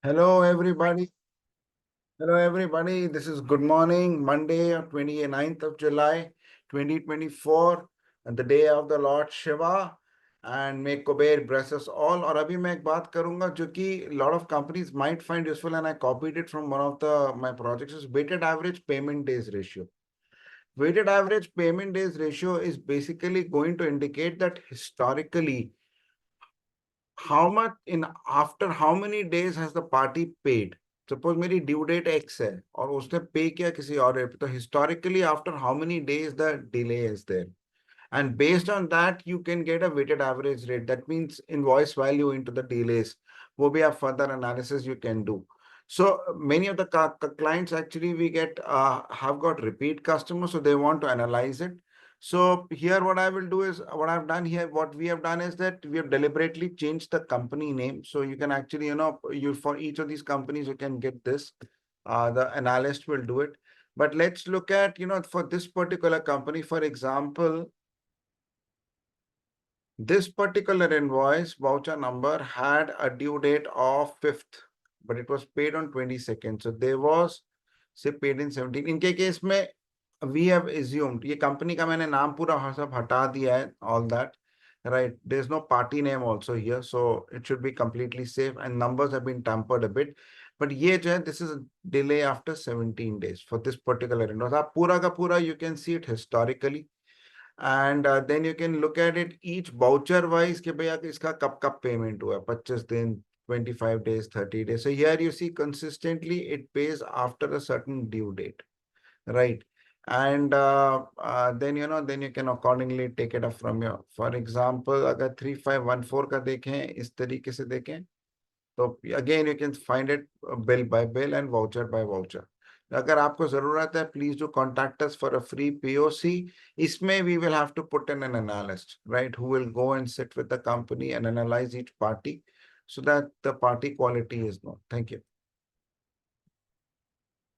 Hello, everybody. Hello, everybody. This is good morning, Monday, 29th of July, 2024, and the day of the Lord Shiva. And may Kuber bless us all. और अभी मैं एक बात करूंगा जो कि lot of companies might find useful, and I copied it from one of my projects, is weighted average payment days ratio. Weighted average payment days ratio is basically going to indicate that historically how much in after how many days has the party paid. Suppose मेरी due date x है और उसने pay किया किसी और पे, तो historically after how many days the delay is there, and based on that you can get a weighted average rate. That means invoice value into the delays. वो भी आप further analysis you can do. So many of the clients actually we get have got repeat customers, so they want to analyze it. So here what I will do is what I've done here, what we have done is that we have deliberately changed the company name. So you can actually, you for each of these companies, you can get this. The analyst will do it. But let's look at, for this particular company, for example, this particular invoice voucher number had a due date of 5th, but it was paid on 22nd. So there was, say, paid in 17. इनके case में we have assumed ये company का मैंने नाम पूरा सब हटा दिया है, all that, right? There's no party name also here, so it should be completely safe, and numbers have been tampered a bit. But ये जो है, this is a delay after 17 days for this particular invoice. आप पूरा का पूरा you can see it historically. And then you can look at it each voucher wise कि भैया इसका कब पेमेंट हुआ, 25 दिन, 25 days, 30 days. So here you see consistently it pays after a certain due date, right? And then then you can accordingly take it up from here. For example, अगर 3514 का देखें, इस तरीके से देखें, तो again you can find it bill by bill and voucher by voucher. अगर आपको जरूरत है, please do contact us for a free POC. इसमें we will have to put in an analyst, right, who will go and sit with the company and analyze each party so that the party quality is known. Thank you.